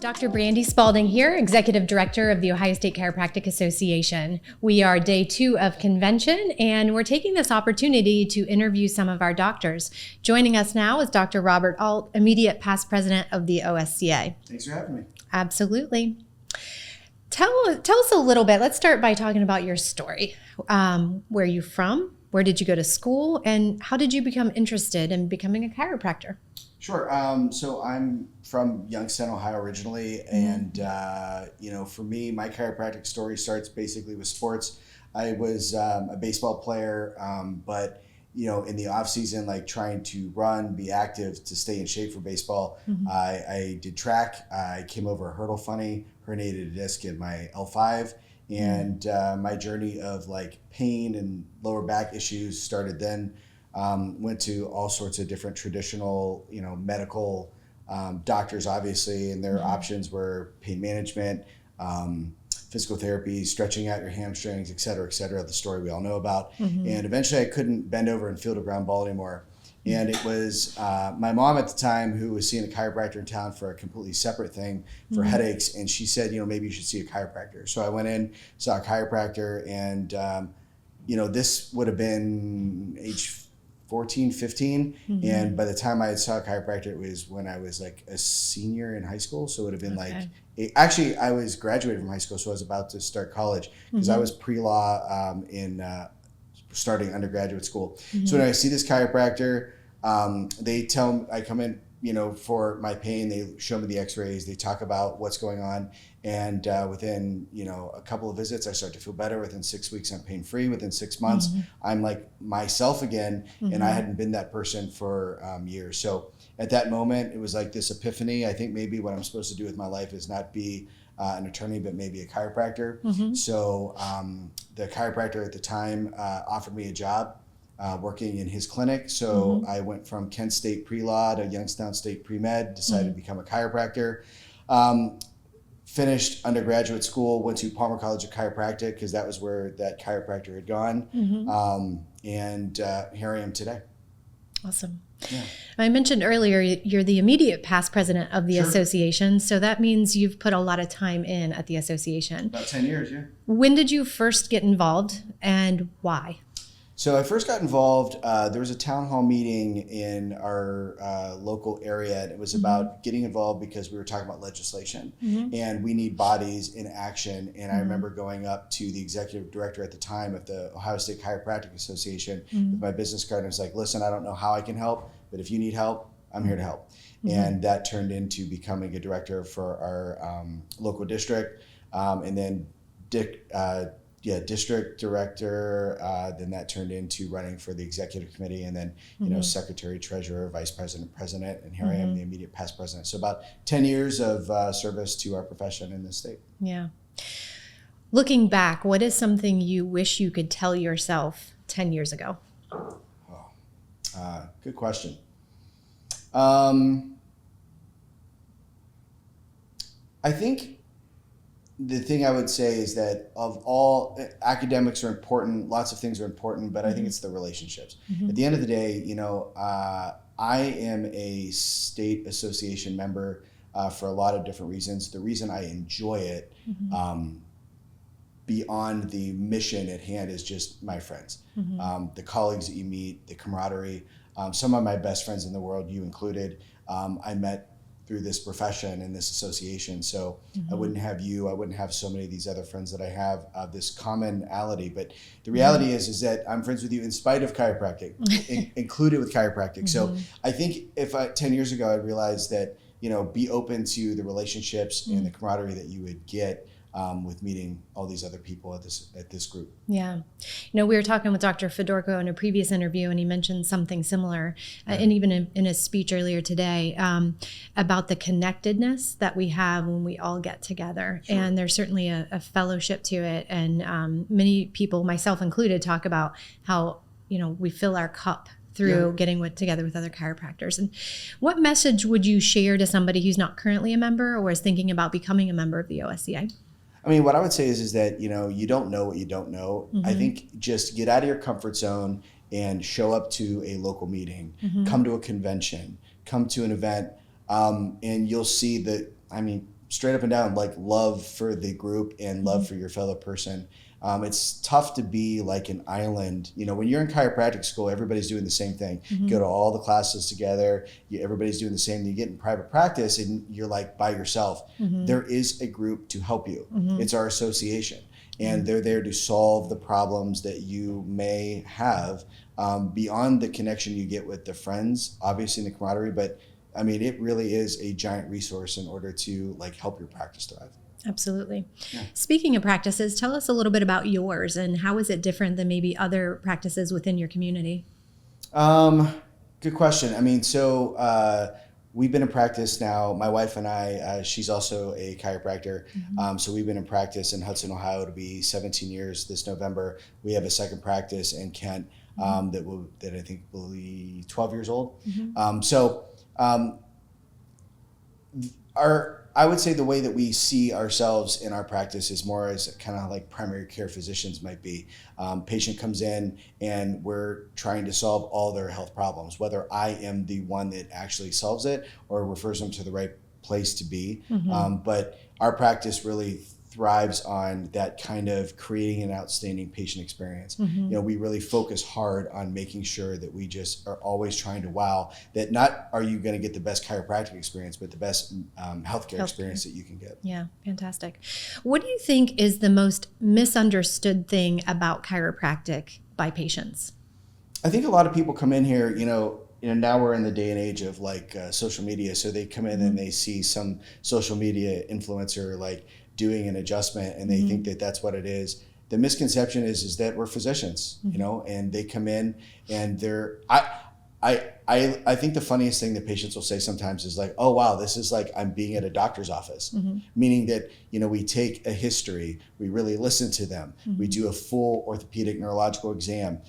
Dr. Brandy Spalding here, Executive Director of the Ohio State Chiropractic Association. We are day 2 of convention, and we're taking this opportunity to interview some of our doctors. Joining us now is Dr. Robert Ault, immediate past president of the OSCA. Thanks for having me. Absolutely. Tell us a little bit. Let's start by talking about your story. Where are you from? Where did you go to school? And how did you become interested in becoming a chiropractor? Sure. So I'm from Youngstown, Ohio originally. And, for me, my chiropractic story starts basically with sports. I was a baseball player, but, in the off season, like trying to run, be active to stay in shape for baseball, I did track. I came over a hurdle funny, herniated a disc in my L5. And my journey of like pain and lower back issues started then. Went to all sorts of different traditional, medical doctors, obviously, and their options were pain management, physical therapy, stretching out your hamstrings, et cetera, the story we all know about. And eventually I couldn't bend over and feel the ground ball anymore. And it was my mom at the time who was seeing a chiropractor in town for a completely separate thing for headaches. And she said, maybe you should see a chiropractor. So I went in, saw a chiropractor, and, this would have been age 14, 15. And by the time I saw a chiropractor, it was when I was like a senior in high school. So it would have been actually, I was graduated from high school. So I was about to start college because I was pre-law in starting undergraduate school. So when I see this chiropractor, they tell me, I come in, for my pain, they show me the x-rays, they talk about what's going on. And within, a couple of visits, I start to feel better. Within 6 weeks, I'm pain-free. Within 6 months, I'm like myself again. And I hadn't been that person for years. So at that moment, it was like this epiphany. I think maybe what I'm supposed to do with my life is not be an attorney, but maybe a chiropractor. So the chiropractor at the time offered me a job working in his clinic. So I went from Kent State pre-law to Youngstown State pre-med, decided to become a chiropractor. Finished undergraduate school, went to Palmer College of Chiropractic because that was where that chiropractor had gone. And here I am today. Awesome. Yeah. I mentioned earlier, you're the immediate past president of the association. So that means you've put a lot of time in at the association. About 10 years, yeah. When did you first get involved and why? So I first got involved, there was a town hall meeting in our local area, and it was about getting involved because we were talking about legislation and we need bodies in action. And I remember going up to the executive director at the time of the Ohio State Chiropractic Association with my business card, and I was like, listen, I don't know how I can help, but if you need help, I'm here to help. And that turned into becoming a director for our local district, and then district director, then that turned into running for the executive committee, and then secretary, treasurer, vice president, president, and here I am, the immediate past president. So about 10 years of service to our profession in this state. Yeah. Looking back, what is something you wish you could tell yourself 10 years ago? Good question. I think the thing I would say is that of all, academics are important, lots of things are important, but I think it's the relationships. At the end of the day, I am a state association member for a lot of different reasons. The reason I enjoy it beyond the mission at hand is just my friends, the colleagues that you meet, the camaraderie. Some of my best friends in the world, you included, I met through this profession and this association. So I wouldn't have you, I wouldn't have so many of these other friends that I have, this commonality. But the reality is that I'm friends with you in spite of chiropractic, included with chiropractic. So I think if 10 years ago I realized that, be open to the relationships and the camaraderie that you would get with meeting all these other people at this group. Yeah. We were talking with Dr. Fedorko in a previous interview, and he mentioned something similar, and even in his speech earlier today, about the connectedness that we have when we all get together. Sure. And there's certainly a fellowship to it. And many people, myself included, talk about how, we fill our cup through getting together with other chiropractors. And what message would you share to somebody who's not currently a member or is thinking about becoming a member of the OSCA? I mean, what I would say is that, you don't know what you don't know. I think just get out of your comfort zone and show up to a local meeting, come to a convention, come to an event, and you'll see that, straight up and down, like love for the group and love for your fellow person. It's tough to be like an island. You know, when you're in chiropractic school, everybody's doing the same thing. You go to all the classes together. Everybody's doing the same. You get in private practice and you're like by yourself. There is a group to help you. It's our association. And they're there to solve the problems that you may have beyond the connection you get with the friends, obviously, in the camaraderie. But I mean, it really is a giant resource in order to like help your practice thrive. Absolutely. Yeah. Speaking of practices, tell us a little bit about yours and how is it different than maybe other practices within your community? Good question. I mean, so we've been in practice now. My wife and I, she's also a chiropractor. So we've been in practice in Hudson, Ohio. It'll be 17 years this November. We have a second practice in Kent that I think will be 12 years old. I would say the way that we see ourselves in our practice is more as kind of like primary care physicians might be. Patient comes in and we're trying to solve all their health problems, whether I am the one that actually solves it or refers them to the right place to be. But our practice really thrives on that kind of creating an outstanding patient experience. You know, we really focus hard on making sure that we just are always trying to wow, that not are you going to get the best chiropractic experience, but the best healthcare experience that you can get. Yeah, fantastic. What do you think is the most misunderstood thing about chiropractic by patients? I think a lot of people come in here, you know, now we're in the day and age of like social media. So they come in and they see some social media influencer like doing an adjustment and they think that that's what it is. The misconception is that we're physicians, you know, and they come in and they're, I think the funniest thing that patients will say sometimes is like, oh, wow, this is like I'm being at a doctor's office, meaning that, you know, we take a history, we really listen to them, we do a full orthopedic neurological exam,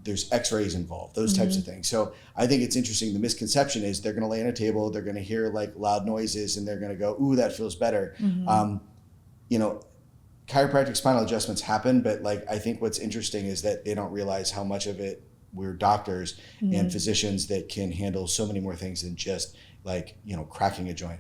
there's x-rays involved, those types of things. So I think it's interesting. The misconception is they're going to lay on a table, they're going to hear like loud noises and they're going to go, ooh, that feels better. You know, chiropractic spinal adjustments happen, but like I think what's interesting is that they don't realize how much of it we're doctors and physicians that can handle so many more things than just like, you know, cracking a joint.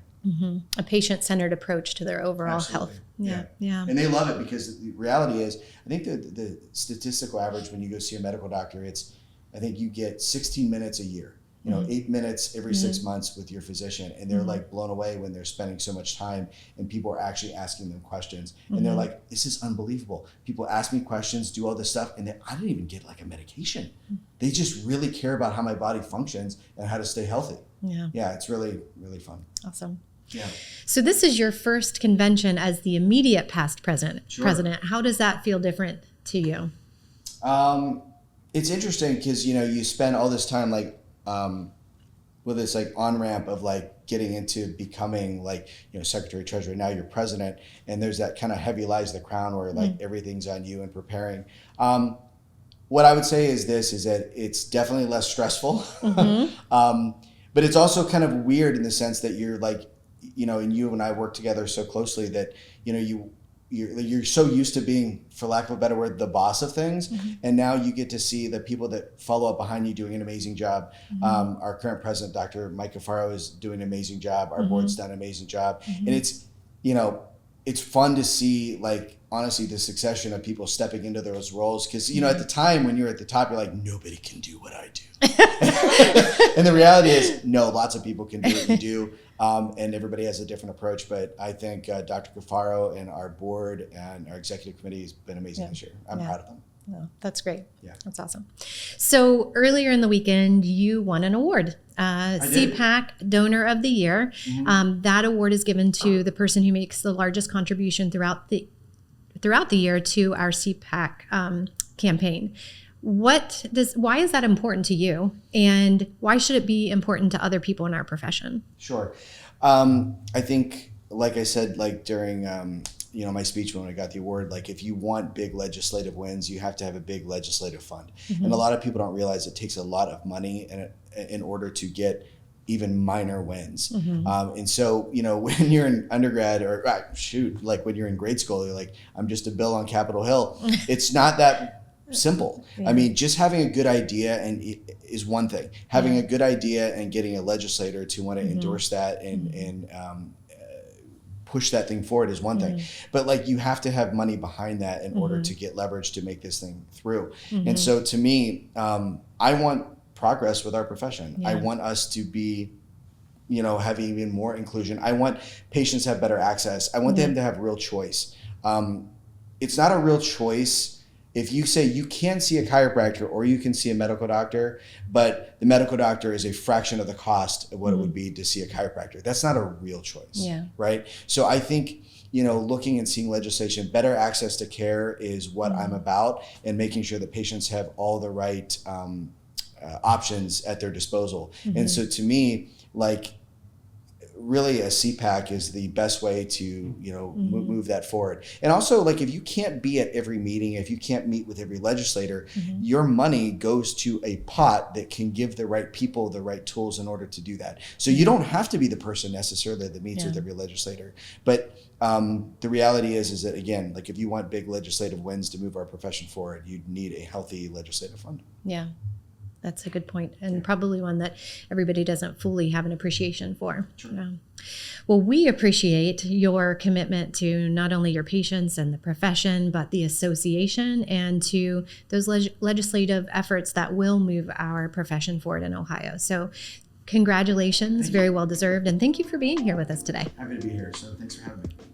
A patient-centered approach to their overall health. Yeah. And they love it because the reality is, I think the statistical average when you go see a medical doctor, I think you get 16 minutes a year, you know, 8 minutes every 6 months with your physician. And they're like blown away when they're spending so much time and people are actually asking them questions. And they're like, this is unbelievable. People ask me questions, do all this stuff, and I didn't even get like a medication. They just really care about how my body functions and how to stay healthy. Yeah, it's really, really fun. Awesome. Yeah. So this is your first convention as the immediate past president. How does that feel different to you? It's interesting because, you know, you spend all this time like with this like on-ramp of like getting into becoming like, you know, secretary treasurer, now you're president, and there's that kind of heavy lies the crown where like everything's on you and preparing. What I would say is that it's definitely less stressful, but it's also kind of weird in the sense that you're like, you know, and you and I work together so closely that, you know, you're so used to being, for lack of a better word, the boss of things. And now you get to see the people that follow up behind you doing an amazing job. Our current president, Dr. Mike Cafaro, is doing an amazing job. Our board's done an amazing job. And it's, you know, it's fun to see, like, honestly, the succession of people stepping into those roles. Because, you know, at the time when you're at the top, you're like, nobody can do what I do. And the reality is, no, lots of people can do what you do. And everybody has a different approach. But I think Dr. Cafaro and our board and our executive committee has been amazing this year. I'm proud of them. Oh, that's great. Yeah. That's awesome. So earlier in the weekend, you won an award, CPAC Donor of the Year. That award is given to the person who makes the largest contribution throughout the year to our CPAC campaign. Why is that important to you, and why should it be important to other people in our profession? Sure. I think, like I said, like during you know, my speech when I got the award, like if you want big legislative wins, you have to have a big legislative fund. And a lot of people don't realize it takes a lot of money in order to get even minor wins. And so, you know, when you're in undergrad or like when you're in grade school, you're like, I'm just a bill on Capitol Hill. It's not that simple. I mean, just having a good idea is one thing. Having a good idea and getting a legislator to want to endorse that and push that thing forward is one thing, but like you have to have money behind that in order to get leverage to make this thing through. And so to me, I want progress with our profession. I want us to be, have even more inclusion. I want patients to have better access. I want them to have real choice. It's not a real choice if you say you can see a chiropractor or you can see a medical doctor, but the medical doctor is a fraction of the cost of what it would be to see a chiropractor. That's not a real choice, right? So I think, looking and seeing legislation, better access to care is what I'm about, and making sure that patients have all the right options at their disposal. And so to me, like, really a CPAC is the best way to, move that forward. And also, like, if you can't be at every meeting, if you can't meet with every legislator, your money goes to a pot that can give the right people the right tools in order to do that. So you don't have to be the person necessarily that meets with every legislator. But the reality is that, again, like, if you want big legislative wins to move our profession forward, you need a healthy legislative fund. Yeah. That's a good point, and probably one that everybody doesn't fully have an appreciation for. Sure. Well, we appreciate your commitment to not only your patients and the profession, but the association, and to those legislative efforts that will move our profession forward in Ohio. So congratulations, very well deserved, and thank you for being here with us today. Happy to be here, so thanks for having me.